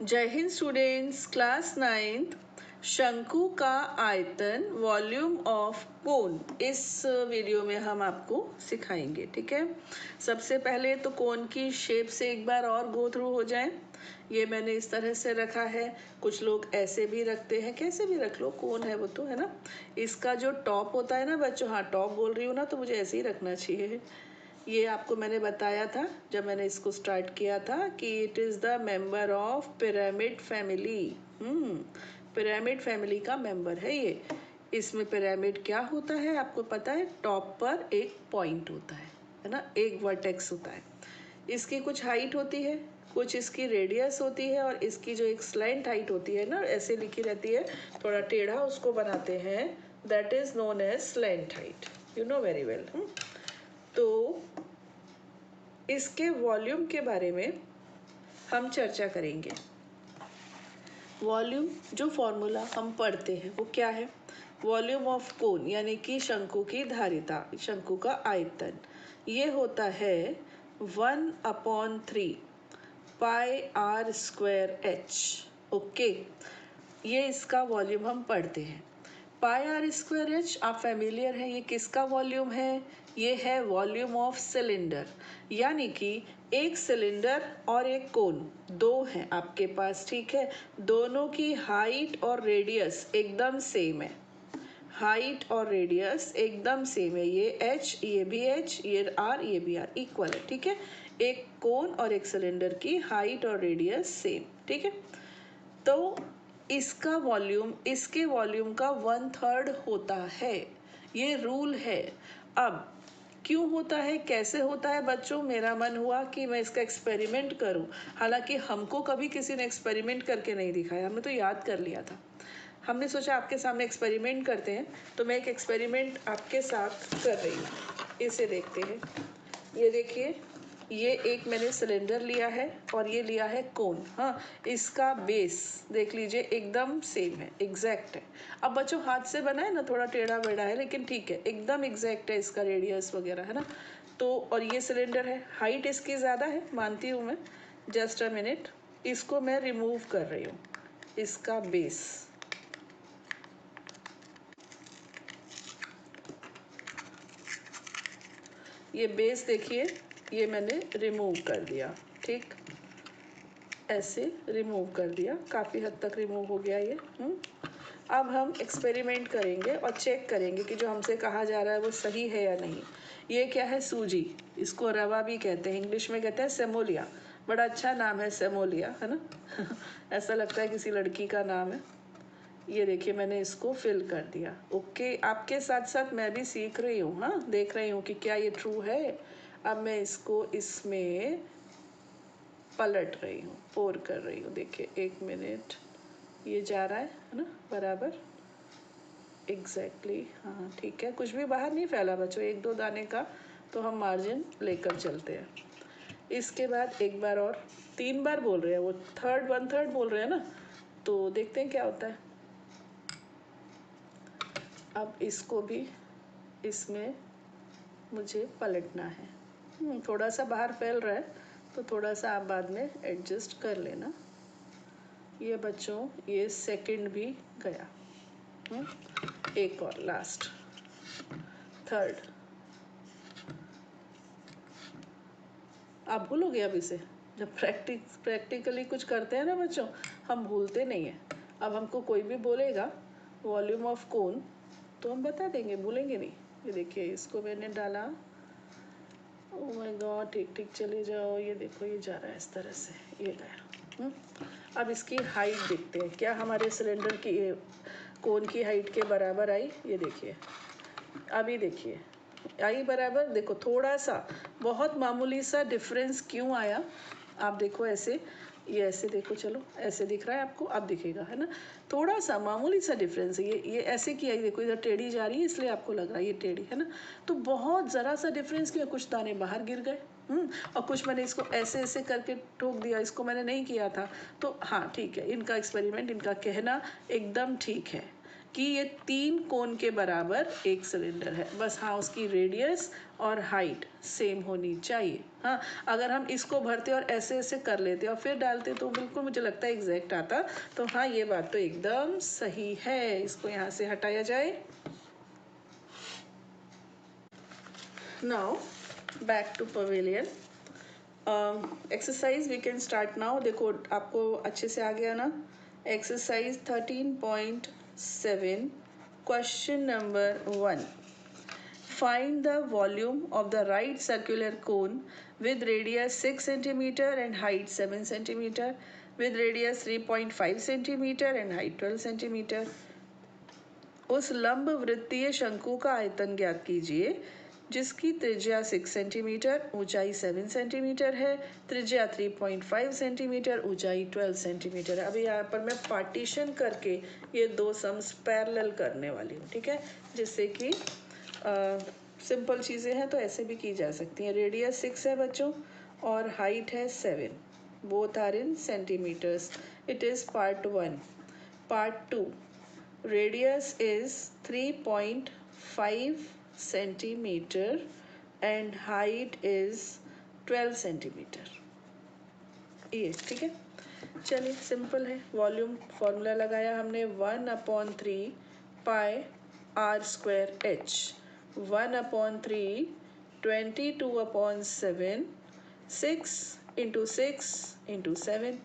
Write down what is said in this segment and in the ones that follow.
जय Hind students, class 9th शंकु का आयतन वॉल्यूम ऑफ कोन इस वीडियो में हम आपको सिखाएंगे। ठीक है, सबसे पहले तो कोन की शेप से एक बार और गो थ्रू हो जाएं। ये मैंने इस तरह से रखा है, कुछ लोग ऐसे भी रखते हैं, कैसे भी रख लो, कोन है वो तो, है ना। इसका जो टॉप होता है ना बच्चों, हाँ टॉप बोल रही हूँ ना, तो मुझे ऐसे ही रखना चाहिए। ये आपको मैंने बताया था जब मैंने इसको स्टार्ट किया था कि it is the member of pyramid family. Pyramid family का मेंबर है ये। इसमें पिरामिड क्या होता है आपको पता है, टॉप पर एक पॉइंट होता है ना, एक वर्टेक्स होता है। इसकी कुछ हाइट होती है, कुछ इसकी रेडियस होती है, और इसकी जो एक स्लैंट हाइट होती है ना, ऐसे लिखी रहती है, थोड़ा टेढ़ा उसको बनाते हैं, that is known as slant height. You know very well. तो इसके वॉल्यूम के बारे में हम चर्चा करेंगे। वॉल्यूम जो फॉर्मूला हम पढ़ते हैं वो क्या है, वॉल्यूम ऑफ कोन यानी कि शंकु की धारिता, शंकु का आयतन, ये होता है 1/3 pi r square H. Okay, ये इसका वॉल्यूम हम पढ़ते हैं। पाई आर स्क्वायर एच आप फैमिलियर है, ये किसका वॉल्यूम है, ये है वॉल्यूम ऑफ सिलेंडर। यानी कि एक सिलेंडर और एक कोन, दो हैं आपके पास, ठीक है, दोनों की हाइट और रेडियस एकदम सेम है, हाइट और रेडियस एकदम सेम है। ये एच, ये भी एच, ये आर, ये भी आर, इक्वल है। ठीक है, एक कोन और एक सिलेंडर की हाइट और रेडियस सेम। ठीक है, तो इसका वॉल्यूम इसके वॉल्यूम का 1/3 होता है, ये रूल है। अब क्यों होता है, कैसे होता है बच्चों, मेरा मन हुआ कि मैं इसका एक्सपेरिमेंट करूं। हालांकि हमको कभी किसी ने एक्सपेरिमेंट करके नहीं दिखाया, हमने तो याद कर लिया था। हमने सोचा आपके सामने एक्सपेरिमेंट करते हैं, तो मैं एक एक्सपेरिमेंट आपके साथ कर रही हूँ। इसे देखते हैं, ये देखिए, ये एक मैंने सिलेंडर लिया है और ये लिया है कोन। हाँ, इसका बेस देख लीजिए एकदम सेम है, एग्जैक्ट है। अब बच्चों हाथ से बना है ना, थोड़ा टेढ़ा बेढ़ा है, लेकिन ठीक है, एकदम एग्जैक्ट है इसका रेडियस वगैरह, है ना। तो और ये सिलेंडर है, हाइट इसकी ज़्यादा है, मानती हूँ मैं। जस्ट अ मिनट, इसको मैं रिमूव कर रही हूँ, इसका बेस। ये बेस देखिए, ये मैंने रिमूव कर दिया। ठीक, ऐसे रिमूव कर दिया, काफ़ी हद तक रिमूव हो गया ये। अब हम एक्सपेरिमेंट करेंगे और चेक करेंगे कि जो हमसे कहा जा रहा है वो सही है या नहीं। ये क्या है, सूजी, इसको रवा भी कहते हैं, इंग्लिश में कहते हैं सेमोलिया। बड़ा अच्छा नाम है सेमोलिया, है ना ऐसा लगता है किसी लड़की का नाम है। ये देखिए मैंने इसको फिल कर दिया। ओके, आपके साथ साथ मैं भी सीख रही हूँ, हाँ देख रही हूँ कि क्या ये ट्रू है। अब मैं इसको इसमें पलट रही हूँ, पोर कर रही हूँ। देखिए 1 मिनट, ये जा रहा है ना बराबर, एग्जैक्टली। हाँ ठीक है, कुछ भी बाहर नहीं फैला बच्चों, 1-2 दाने का तो हम मार्जिन लेकर चलते हैं। इसके बाद एक बार और, 3 बार बोल रहे हैं वो, 1/3 बोल रहे हैं ना, तो देखते हैं क्या होता है। अब इसको भी इसमें मुझे पलटना है। थोड़ा सा बाहर फैल रहा है, तो थोड़ा सा आप बाद में एडजस्ट कर लेना। ये बच्चों ये सेकंड भी गया। एक और लास्ट, थर्ड। आप भूलोगे अब इसे, जब प्रैक्टिकली कुछ करते हैं ना बच्चों, हम भूलते नहीं हैं। अब हमको कोई भी बोलेगा वॉल्यूम ऑफ कोन, तो हम बता देंगे, भूलेंगे नहीं। ये देखिए इसको मैंने डाला, ओह माय गॉड, ठीक ठीक चले जाओ। ये देखो ये जा रहा है इस तरह से, ये गया। अब इसकी हाइट देखते हैं, क्या हमारे सिलेंडर की कोन की हाइट के बराबर आई। ये देखिए, अभी देखिए आई बराबर। देखो थोड़ा सा, बहुत मामूली सा डिफरेंस क्यों आया, आप देखो ऐसे, ये ऐसे देखो, चलो ऐसे दिख रहा है आपको, अब दिखेगा, है ना। थोड़ा सा मामूली सा डिफरेंस है, ये ऐसे किया, देखो इधर टेढ़ी जा रही है इसलिए आपको लग रहा है ये टेढ़ी, है ना। तो बहुत ज़रा सा डिफरेंस किया, कुछ दाने बाहर गिर गए। और कुछ मैंने इसको ऐसे ऐसे करके ठोक दिया, इसको मैंने नहीं किया था। तो हाँ ठीक है, इनका एक्सपेरिमेंट, इनका कहना एकदम ठीक है। कि ये 3 कोन के बराबर एक सिलेंडर है। बस हाँ, उसकी रेडियस और हाइट सेम होनी चाहिए। हाँ, अगर हम इसको भरते और ऐसे ऐसे कर लेते और फिर डालते तो बिल्कुल मुझे लगता है एग्जैक्ट आता। तो हाँ, ये बात तो एकदम सही है। इसको यहाँ से हटाया जाए। Now back to pavilion. Exercise we can start now. देखो आपको अच्छे से आ गया ना। Exercise 13.7 question number 1। Find the volume of the right circular cone with radius 6 cm and height 7 cm, with radius 3.5 cm and height 12 cm. उस लंब वृत्तीय शंकु का आयतन ज्ञात कीजिए जिसकी त्रिज्या 6 सेंटीमीटर, ऊंचाई 7 सेंटीमीटर है, त्रिज्या 3.5 सेंटीमीटर, ऊंचाई 12 सेंटीमीटर है। अभी यहाँ पर मैं पार्टीशन करके ये दो सम्स पैरेलल करने वाली हूँ, ठीक है, जिससे कि सिंपल चीज़ें हैं तो ऐसे भी की जा सकती हैं। रेडियस 6 है बच्चों और हाइट है 7, both are in centimetres. It is part 1। Part 2, radius is 3.5 centimeter and height is 12 centimeter। ये ठीक है। चलिए सिंपल है। वॉल्यूम फॉर्मूला लगाया हमने 1/3 pi r square h. 1/3 22/7 6 into 6 into 7।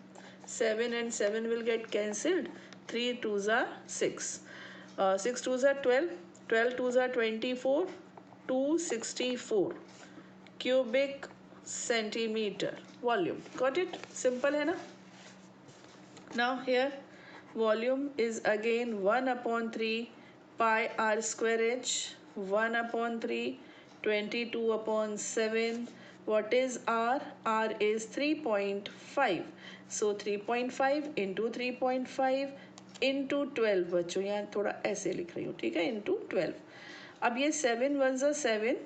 7 and 7 will get cancelled। 3 2s are 6, 6 2s are 12, 12 2s are 24, 264 cubic centimeter volume। Got it? Simple है ना। Now here volume is again 1/3 pi r square h। 1/3 22/7। What is r? r is 3.5, so 3.5 into 3.5 into 12। बच्चों यहाँ थोड़ा ऐसे लिख रही हूँ, ठीक है, into 12। अब ये 7 1s are 7,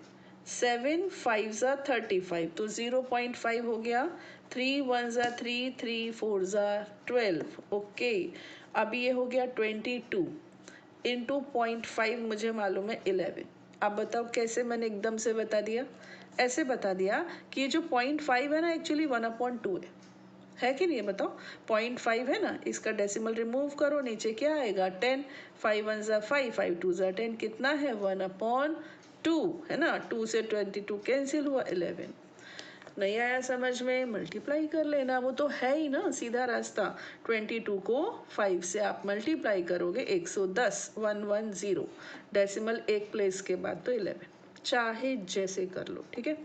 7 5s are 35, तो 0.5 हो गया। 3 1s are 3, 3 4s are 12। Okay, अब ये हो गया 22 इंटू 0.5, मुझे मालूम है 11। अब बताओ कैसे मैंने एकदम से बता दिया। ऐसे बता दिया कि ये जो 0.5 है ना एक्चुअली 1/2 है कि नहीं, ये बताओ। 0.5 है ना, इसका डेसिमल रिमूव करो, नीचे क्या आएगा 10। 5 1s are 5, 5 2s are 10, कितना है 1/2 है ना। 2 से 22 कैंसिल हुआ 11। नहीं आया समझ में, मल्टीप्लाई कर लेना, वो तो है ही ना, सीधा रास्ता। 22 को 5 से आप मल्टीप्लाई करोगे 110, 110, डेसिमल एक प्लेस के बाद तो 11, चाहे जैसे कर लो, ठीक है।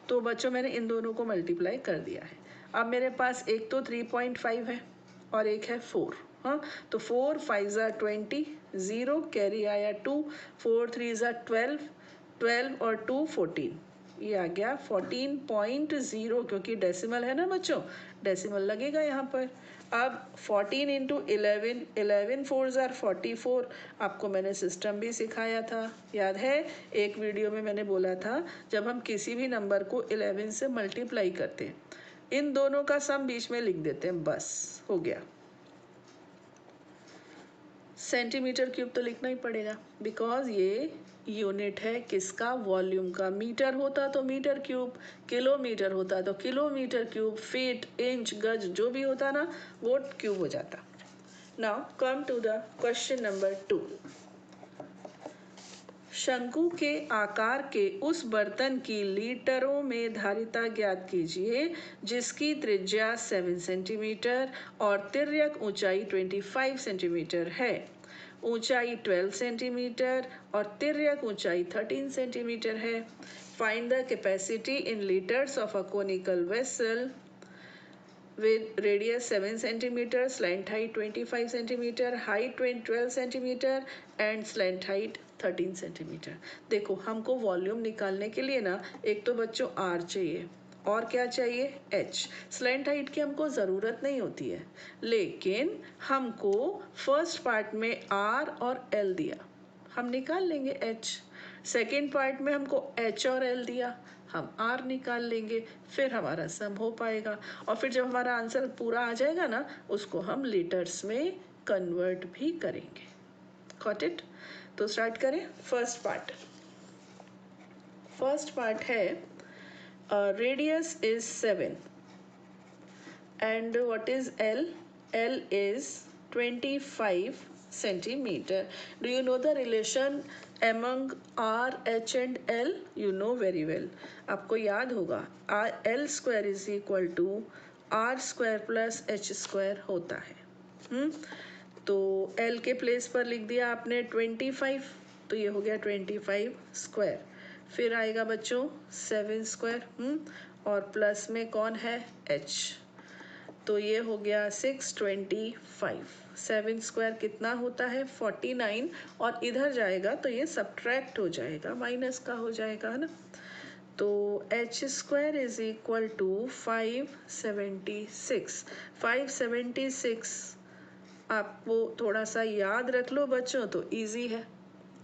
तो बच्चों मैंने इन दोनों को मल्टीप्लाई कर दिया है। अब मेरे पास एक तो 3.5 है और एक है 4। हाँ, तो 4 5s are 20, 0 कैरी आया 2, 4 3s are 12, 12 और 2 14, ये आ गया 14.0, क्योंकि डेसिमल है ना बच्चों, डेसिमल लगेगा यहाँ पर। अब 14 इंटू 11, 11 4s are 44। आपको मैंने सिस्टम भी सिखाया था, याद है, एक वीडियो में मैंने बोला था जब हम किसी भी नंबर को 11 से मल्टीप्लाई करते हैं, इन दोनों का सम बीच में लिख देते हैं, बस हो गया। सेंटीमीटर क्यूब तो लिखना ही पड़ेगा, बिकॉज ये यूनिट है किसका, वॉल्यूम का। मीटर होता तो मीटर क्यूब, किलोमीटर होता तो किलोमीटर क्यूब, फीट इंच गज जो भी होता ना वो क्यूब हो जाता। Now come to the question number 2। शंकु के आकार के उस बर्तन की लीटरों में धारिता ज्ञात कीजिए जिसकी त्रिज्या 7 सेंटीमीटर और तिर्यक ऊंचाई 25 सेंटीमीटर है। ऊंचाई 12 सेंटीमीटर और तिर्यक ऊंचाई 13 सेंटीमीटर है। Find the capacity in litres of a conical vessel with radius 7 centimeter, slant height 25 centimeter, height 12 centimeter and slant height 13 centimeter। देखो हमको वॉल्यूम निकालने के लिए ना एक तो बच्चों R चाहिए और क्या चाहिए H। स्लैंट हाइट की हमको ज़रूरत नहीं होती है, लेकिन हमको फर्स्ट पार्ट में R और L दिया, हम निकाल लेंगे H। सेकेंड पार्ट में हमको H और L दिया, हम R निकाल लेंगे, फिर हमारा सम हो पाएगा। और फिर जब हमारा आंसर पूरा आ जाएगा ना, उसको हम लीटर्स में कन्वर्ट भी करेंगे। Got it? तो स्टार्ट करें फर्स्ट पार्ट है radius is 7 and what is L? L is 25 centimeter. Do you know the relation among R, H and L? You know very well. आपको याद होगा L square is equal to R square plus H square होता है। तो L के place पर लिख दिया आपने 25, तो ये हो गया 25 स्क्वायर। फिर आएगा बच्चों 7 स्क्वायर, और प्लस में कौन है H, तो ये हो गया 625। 7 स्क्वायर कितना होता है 49, और इधर जाएगा तो ये सब्ट्रैक्ट हो जाएगा, माइनस का हो जाएगा, है ना। तो H square is equal to 576। 576 आपको थोड़ा सा याद रख लो बच्चों तो इजी है,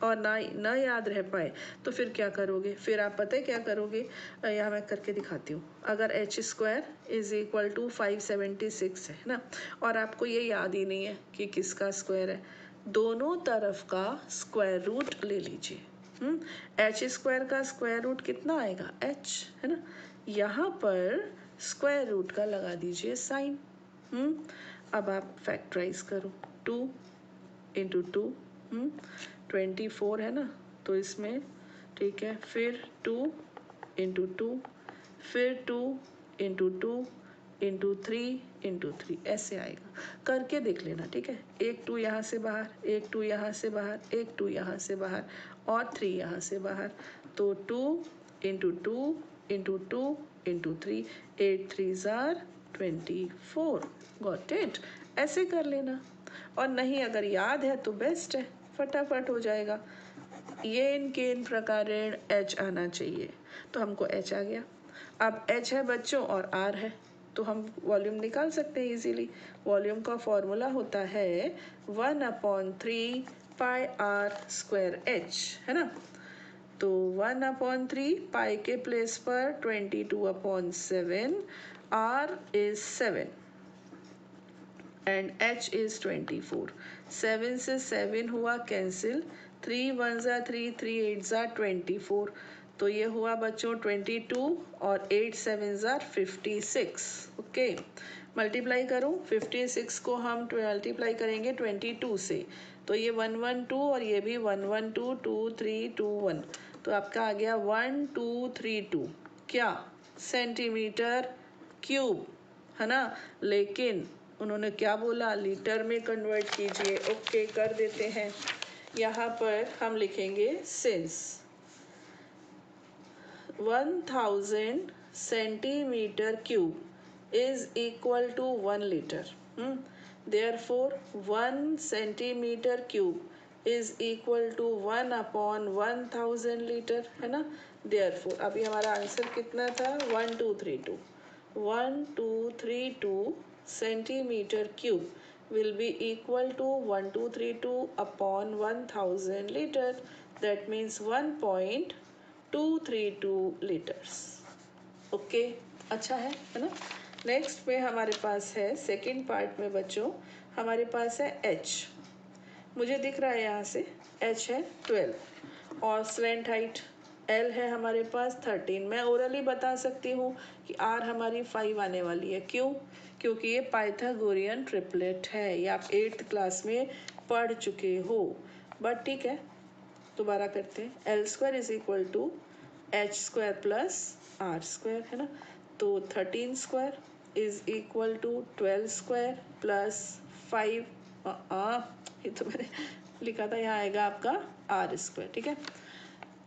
और ना याद रह पाए तो फिर क्या करोगे, फिर आप पता है क्या करोगे, यहाँ मैं करके दिखाती हूँ। अगर H square is equal to 576 है ना, और आपको ये याद ही नहीं है कि किसका स्क्वायर है, दोनों तरफ का स्क्वायर रूट ले लीजिए। एच स्क्वायर का स्क्वायर रूट कितना आएगा एच, है ना। यहाँ पर स्क्वायर रूट का लगा दीजिए साइन। अब आप फैक्टराइज करो, 2 इंटू 2 24 है ना, तो इसमें ठीक है, फिर 2 इंटू 2, फिर 2 इंटू 2 इंटू 3 इंटू 3, ऐसे आएगा। करके देख लेना, ठीक है। एक 2 यहाँ से बाहर, एक 2 यहाँ से बाहर, एक 2 यहाँ से बाहर, और 3 यहाँ से बाहर, तो 2 into 2 into 2 into 3, 8 3 are 24। Got it? ऐसे कर लेना, और नहीं अगर याद है तो बेस्ट है, फटाफट हो जाएगा। येन केन प्रकारेण एच आना चाहिए, तो हमको एच आ गया। अब एच है बच्चों और आर है, तो हम वॉल्यूम निकाल सकते हैं इजीली। वॉल्यूम का फॉर्मूला होता है 1/3 पाई आर स्क्वायर एच, है ना। तो 1/3 पाई के प्लेस पर 22/7, are is 7 and h is 24। 7 से 7 हुआ कैंसिल, 3 1 3, 3 8 24, तो ये हुआ बच्चों 22, और 8 7 56। ओके, मल्टीप्लाई करूँ 56 को हम मल्टीप्लाई करेंगे 22 से, तो ये 112, और ये भी 112 2 3 2 1, तो आपका आ गया 1232 क्या सेंटीमीटर क्यूब, है ना। लेकिन उन्होंने क्या बोला, लीटर में कन्वर्ट कीजिए। ओके, कर देते हैं। यहाँ पर हम लिखेंगे since 1000 centimetre cube is equal to 1 litre, therefore 1 centimetre cube is equal to 1/1000 litre, है ना। देयरफॉर अभी हमारा आंसर कितना था 1232 centimeter cube will be equal to 1232 upon 1000 liter, that means 1.232 liters। Okay, अच्छा है ना। नेक्स्ट में हमारे पास है सेकेंड पार्ट में बच्चों, हमारे पास है एच। मुझे दिख रहा है यहाँ से एच है 12, और स्लेंट हाइट एल है हमारे पास 13। मैं ओरली बता सकती हूँ कि आर हमारी 5 आने वाली है, क्यों? क्योंकि ये पाइथागोरियन ट्रिपलेट है, ये आप 8th क्लास में पढ़ चुके हो। बट ठीक है, दोबारा करते हैं। L square is equal to H square plus R square, है ना। तो 13 square is equal to 12 square plus 5, ये तो मैंने लिखा था, यहाँ आएगा आपका आर स्क्वायर, ठीक है।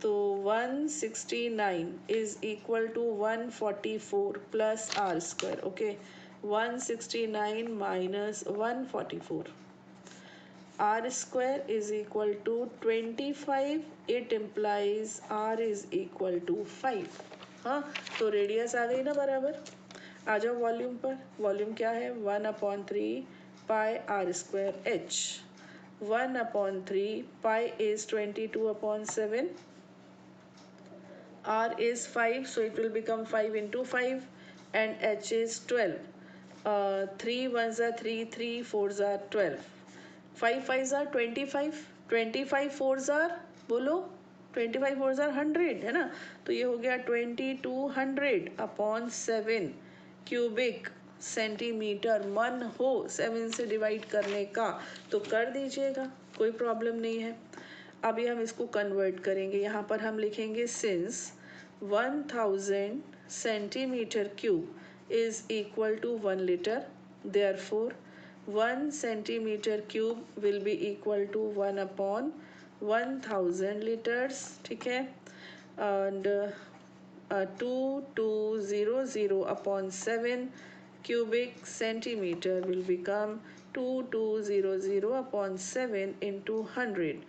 तो 169 is equal to 144 plus R square. Okay, 169 minus 144, R square is equal to 25, it implies R is equal to 5। हाँ, तो रेडियस आ गई ना बराबर। आ जाओ वॉल्यूम पर। वॉल्यूम क्या है 1/3 pi r square h. 1/3 pi is 22/7, r is 5, so it will become 5 into 5, and h is 12। 3 1s are 3, 3 4s are 12, 5 5s are 25, 25 force are, बोलो 25 फोर्स आर 100 है ना, तो ये हो गया 2200 अपॉन 7 क्यूबिक सेंटीमीटर। मन हो 7 से डिवाइड करने का तो कर दीजिएगा, कोई प्रॉब्लम नहीं है। अभी हम इसको कन्वर्ट करेंगे, यहाँ पर हम लिखेंगे since 1000 centimetre cube is equal to 1 litre, therefore 1 centimetre cube will be equal to 1 upon 1000 litres, ठीक है। And 2200 upon 7 cubic centimeter will become 2200 upon 7 into 100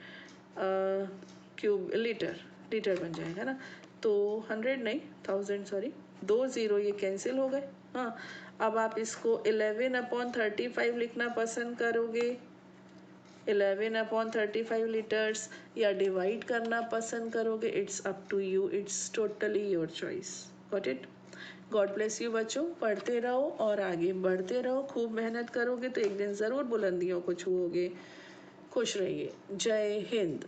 cube litre बन जाएगा ना, तो 100 नहीं 1000 सॉरी, 20 ये कैंसिल हो गए। हाँ, अब आप इसको 11 अपॉन 35 लिखना पसंद करोगे, 11 अपॉन 35 लीटर्स, या डिवाइड करना पसंद करोगे, it's up to you, it's totally your choice. Got it? God bless you बच्चों, पढ़ते रहो और आगे बढ़ते रहो, खूब मेहनत करोगे तो एक दिन ज़रूर बुलंदियों को छूओगे। खुश रहिए, जय हिंद।